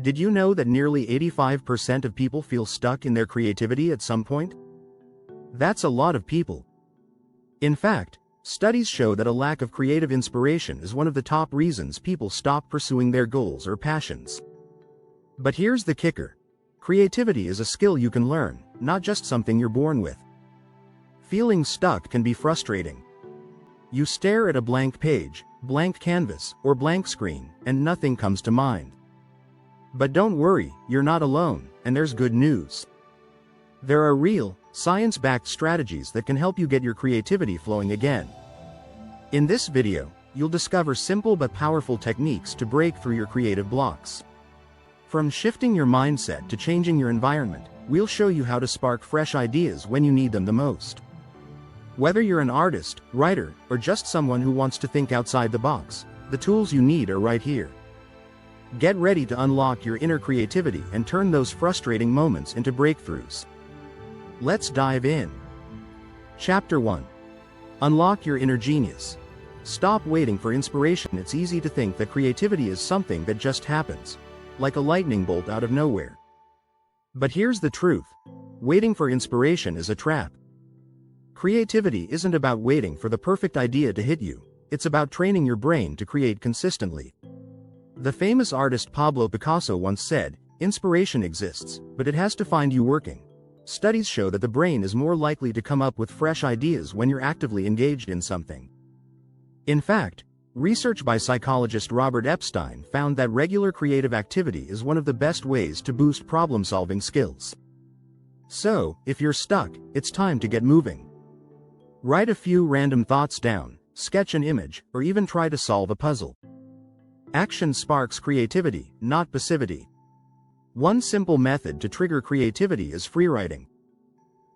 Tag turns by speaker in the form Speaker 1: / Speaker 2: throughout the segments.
Speaker 1: Did you know that nearly 85% of people feel stuck in their creativity at some point? That's a lot of people. In fact, studies show that a lack of creative inspiration is one of the top reasons people stop pursuing their goals or passions. But here's the kicker. Creativity is a skill you can learn, not just something you're born with. Feeling stuck can be frustrating. You stare at a blank page, blank canvas, or blank screen, and nothing comes to mind. But don't worry, you're not alone, and there's good news. There are real, science-backed strategies that can help you get your creativity flowing again. In this video, you'll discover simple but powerful techniques to break through your creative blocks. From shifting your mindset to changing your environment, we'll show you how to spark fresh ideas when you need them the most. Whether you're an artist, writer, or just someone who wants to think outside the box, the tools you need are right here. Get ready to unlock your inner creativity and turn those frustrating moments into breakthroughs. Let's dive in. Chapter 1. Unlock your inner genius. Stop waiting for inspiration. It's easy to think that creativity is something that just happens, like a lightning bolt out of nowhere. But here's the truth. Waiting for inspiration is a trap. Creativity isn't about waiting for the perfect idea to hit you, it's about training your brain to create consistently. The famous artist Pablo Picasso once said, "Inspiration exists, but it has to find you working." Studies show that the brain is more likely to come up with fresh ideas when you're actively engaged in something. In fact, research by psychologist Robert Epstein found that regular creative activity is one of the best ways to boost problem-solving skills. So, if you're stuck, it's time to get moving. Write a few random thoughts down, sketch an image, or even try to solve a puzzle. Action sparks creativity, not passivity. One simple method to trigger creativity is freewriting.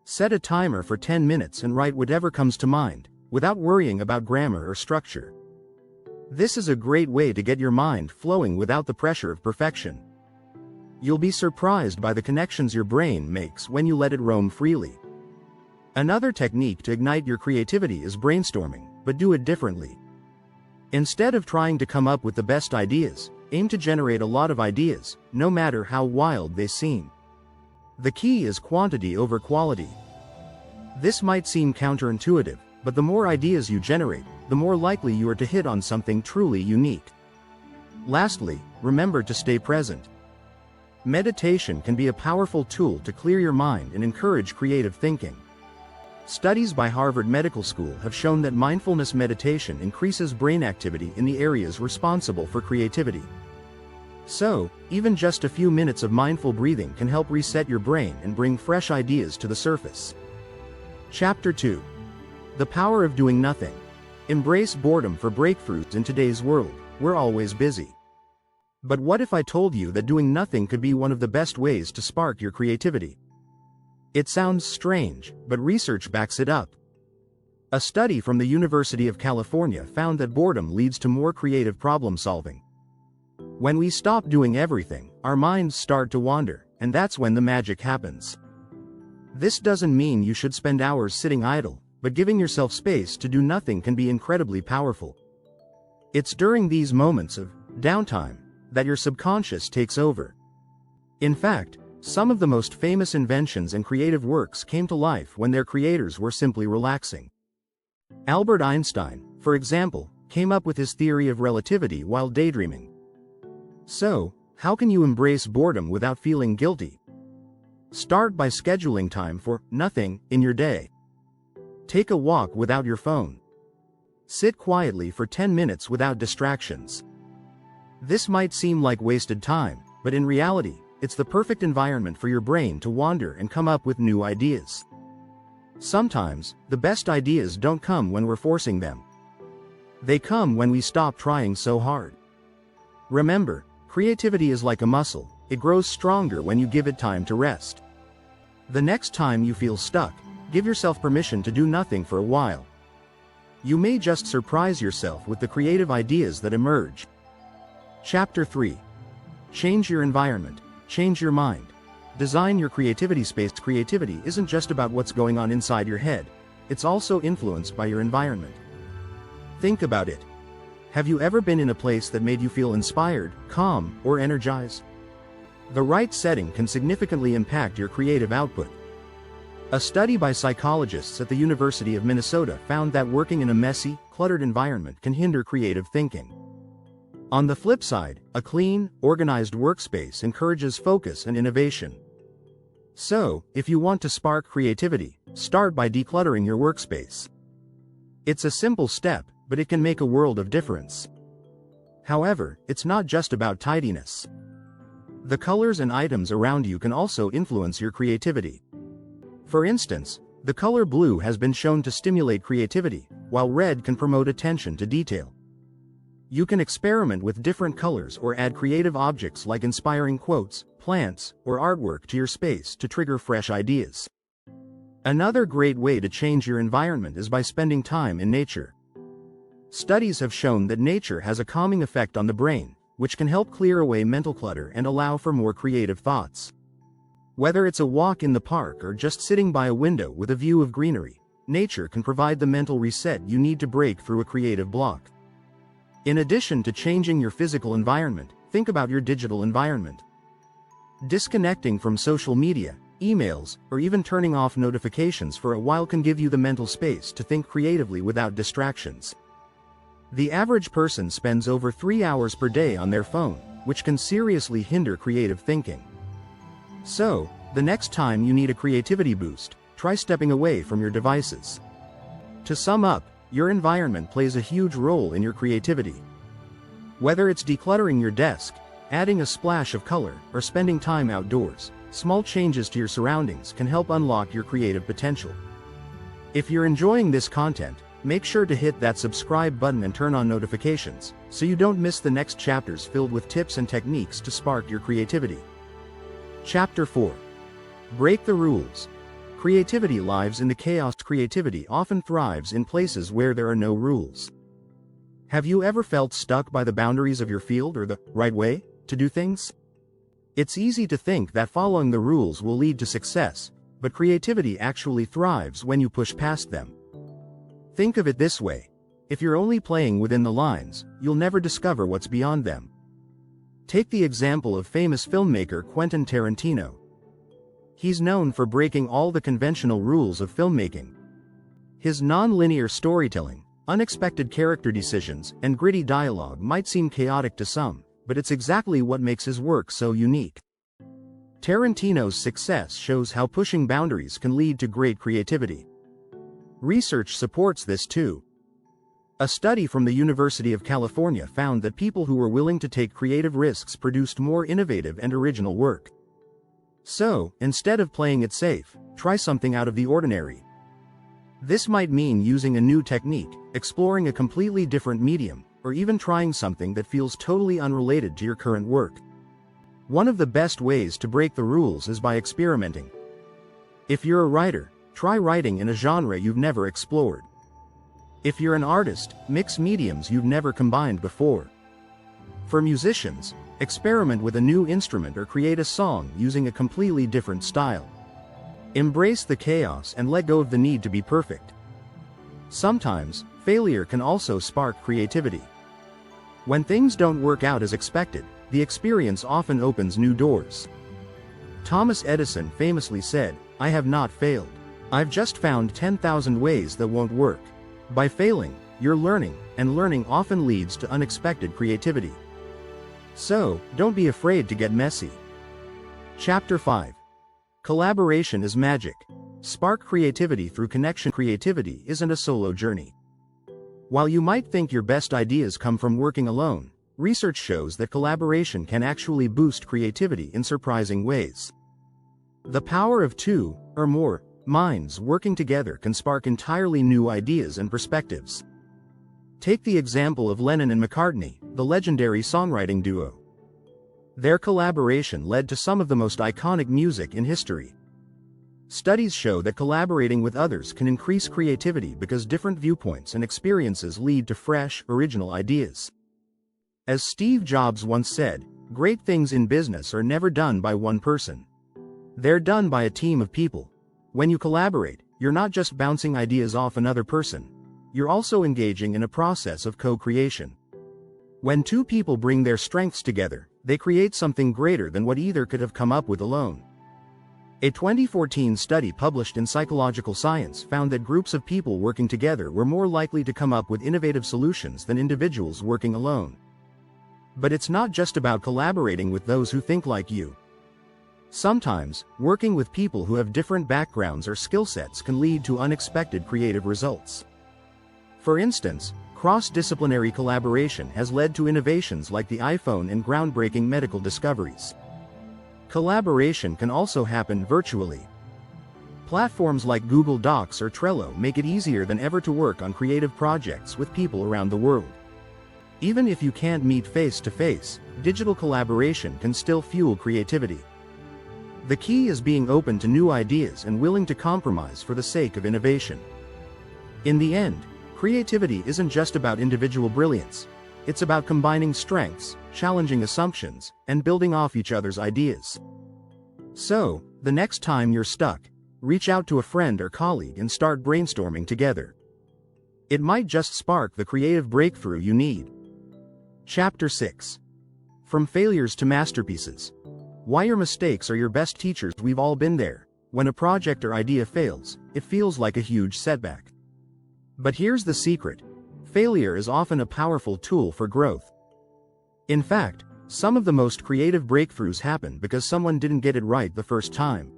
Speaker 1: Set a timer for 10 minutes and write whatever comes to mind, without worrying about grammar or structure. This is a great way to get your mind flowing without the pressure of perfection. You'll be surprised by the connections your brain makes when you let it roam freely. Another technique to ignite your creativity is brainstorming, but do it differently. Instead of trying to come up with the best ideas, aim to generate a lot of ideas, no matter how wild they seem. The key is quantity over quality. This might seem counterintuitive, but the more ideas you generate, the more likely you are to hit on something truly unique. Lastly, remember to stay present. Meditation can be a powerful tool to clear your mind and encourage creative thinking. Studies by Harvard Medical School have shown that mindfulness meditation increases brain activity in the areas responsible for creativity. So, even just a few minutes of mindful breathing can help reset your brain and bring fresh ideas to the surface. Chapter 2. The power of doing nothing. Embrace boredom for breakthroughs. In today's world, we're always busy. But what if I told you that doing nothing could be one of the best ways to spark your creativity? It sounds strange, but research backs it up. A study from the University of California found that boredom leads to more creative problem solving. When we stop doing everything, our minds start to wander, and that's when the magic happens. This doesn't mean you should spend hours sitting idle, but giving yourself space to do nothing can be incredibly powerful. It's during these moments of downtime that your subconscious takes over. In fact, some of the most famous inventions and creative works came to life when their creators were simply relaxing. Albert Einstein, for example, came up with his theory of relativity while daydreaming. So, how can you embrace boredom without feeling guilty? Start by scheduling time for nothing in your day. Take a walk without your phone. Sit quietly for 10 minutes without distractions. This might seem like wasted time, but in reality, it's the perfect environment for your brain to wander and come up with new ideas. Sometimes, the best ideas don't come when we're forcing them. They come when we stop trying so hard. Remember, creativity is like a muscle, it grows stronger when you give it time to rest. The next time you feel stuck, give yourself permission to do nothing for a while. You may just surprise yourself with the creative ideas that emerge. Chapter 3. Change your environment. Change your mind. Design your creativity space. Creativity isn't just about what's going on inside your head, it's also influenced by your environment. Think about it. Have you ever been in a place that made you feel inspired, calm, or energized? The right setting can significantly impact your creative output. A study by psychologists at the University of Minnesota found that working in a messy, cluttered environment can hinder creative thinking. On the flip side, a clean, organized workspace encourages focus and innovation. So, if you want to spark creativity, start by decluttering your workspace. It's a simple step, but it can make a world of difference. However, it's not just about tidiness. The colors and items around you can also influence your creativity. For instance, the color blue has been shown to stimulate creativity, while red can promote attention to detail. You can experiment with different colors or add creative objects like inspiring quotes, plants, or artwork to your space to trigger fresh ideas. Another great way to change your environment is by spending time in nature. Studies have shown that nature has a calming effect on the brain, which can help clear away mental clutter and allow for more creative thoughts. Whether it's a walk in the park or just sitting by a window with a view of greenery, nature can provide the mental reset you need to break through a creative block. In addition to changing your physical environment, think about your digital environment. Disconnecting from social media, emails, or even turning off notifications for a while can give you the mental space to think creatively without distractions. The average person spends over 3 hours per day on their phone, which can seriously hinder creative thinking. So, the next time you need a creativity boost, try stepping away from your devices. To sum up, your environment plays a huge role in your creativity. Whether it's decluttering your desk, adding a splash of color, or spending time outdoors, small changes to your surroundings can help unlock your creative potential. If you're enjoying this content, make sure to hit that subscribe button and turn on notifications, so you don't miss the next chapters filled with tips and techniques to spark your creativity. Chapter 4. Break the rules. Creativity lives in the chaos. Creativity often thrives in places where there are no rules. Have you ever felt stuck by the boundaries of your field or the right way to do things? It's easy to think that following the rules will lead to success, but creativity actually thrives when you push past them. Think of it this way: if you're only playing within the lines, you'll never discover what's beyond them. Take the example of famous filmmaker Quentin Tarantino. He's known for breaking all the conventional rules of filmmaking. His non-linear storytelling, unexpected character decisions, and gritty dialogue might seem chaotic to some, but it's exactly what makes his work so unique. Tarantino's success shows how pushing boundaries can lead to great creativity. Research supports this too. A study from the University of California found that people who were willing to take creative risks produced more innovative and original work. So, instead of playing it safe, try something out of the ordinary. This might mean using a new technique, exploring a completely different medium, or even trying something that feels totally unrelated to your current work. One of the best ways to break the rules is by experimenting. If you're a writer, try writing in a genre you've never explored. If you're an artist, mix mediums you've never combined before. For musicians, experiment with a new instrument or create a song using a completely different style. Embrace the chaos and let go of the need to be perfect. Sometimes, failure can also spark creativity. When things don't work out as expected, the experience often opens new doors. Thomas Edison famously said, "I have not failed. I've just found 10,000 ways that won't work." By failing, you're learning, and learning often leads to unexpected creativity. So, don't be afraid to get messy. Chapter 5. Collaboration is magic. Spark creativity through connection. Creativity isn't a solo journey. While you might think your best ideas come from working alone, research shows that collaboration can actually boost creativity in surprising ways. The power of two, or more, minds working together can spark entirely new ideas and perspectives. Take the example of Lennon and McCartney, the legendary songwriting duo. Their collaboration led to some of the most iconic music in history. Studies show that collaborating with others can increase creativity because different viewpoints and experiences lead to fresh, original ideas. As Steve Jobs once said, "Great things in business are never done by one person. They're done by a team of people." When you collaborate, you're not just bouncing ideas off another person. You're also engaging in a process of co-creation. When two people bring their strengths together, they create something greater than what either could have come up with alone. A 2014 study published in Psychological Science found that groups of people working together were more likely to come up with innovative solutions than individuals working alone. But it's not just about collaborating with those who think like you. Sometimes, working with people who have different backgrounds or skill sets can lead to unexpected creative results. For instance, cross-disciplinary collaboration has led to innovations like the iPhone and groundbreaking medical discoveries. Collaboration can also happen virtually. Platforms like Google Docs or Trello make it easier than ever to work on creative projects with people around the world. Even if you can't meet face-to-face, digital collaboration can still fuel creativity. The key is being open to new ideas and willing to compromise for the sake of innovation. In the end, creativity isn't just about individual brilliance. It's about combining strengths, challenging assumptions, and building off each other's ideas. So, the next time you're stuck, reach out to a friend or colleague and start brainstorming together. It might just spark the creative breakthrough you need. Chapter 6. From Failures to Masterpieces. Why your mistakes are your best teachers. We've all been there. When a project or idea fails, it feels like a huge setback. But here's the secret. Failure is often a powerful tool for growth. In fact, some of the most creative breakthroughs happen because someone didn't get it right the first time.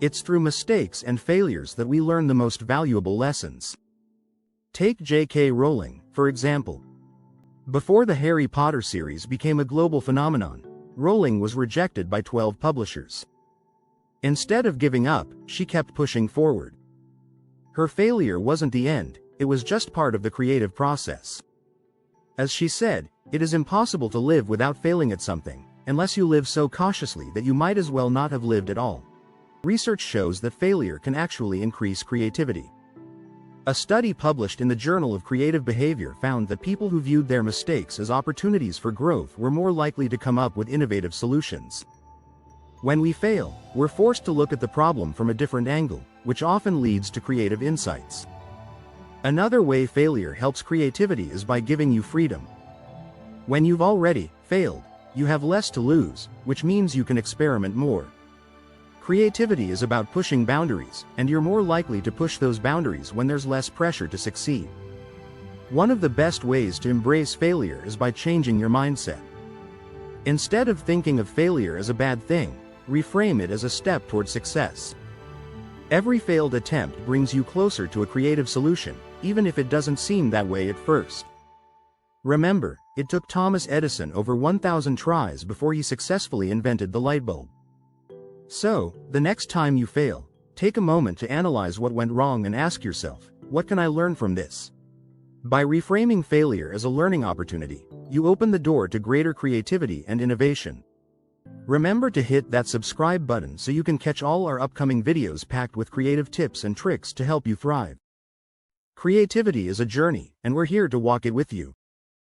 Speaker 1: It's through mistakes and failures that we learn the most valuable lessons. Take J.K. Rowling, for example. Before the Harry Potter series became a global phenomenon, Rowling was rejected by 12 publishers. Instead of giving up, she kept pushing forward. Her failure wasn't the end, it was just part of the creative process. As she said, it is impossible to live without failing at something, unless you live so cautiously that you might as well not have lived at all. Research shows that failure can actually increase creativity. A study published in the Journal of Creative Behavior found that people who viewed their mistakes as opportunities for growth were more likely to come up with innovative solutions. When we fail, we're forced to look at the problem from a different angle, which often leads to creative insights. Another way failure helps creativity is by giving you freedom. When you've already failed, you have less to lose, which means you can experiment more. Creativity is about pushing boundaries, and you're more likely to push those boundaries when there's less pressure to succeed. One of the best ways to embrace failure is by changing your mindset. Instead of thinking of failure as a bad thing, reframe it as a step toward success. Every failed attempt brings you closer to a creative solution, even if it doesn't seem that way at first. Remember, it took Thomas Edison over 1,000 tries before he successfully invented the light bulb. So, the next time you fail, take a moment to analyze what went wrong and ask yourself, what can I learn from this? By reframing failure as a learning opportunity, you open the door to greater creativity and innovation. Remember to hit that subscribe button so you can catch all our upcoming videos packed with creative tips and tricks to help you thrive. Creativity is a journey, and we're here to walk it with you.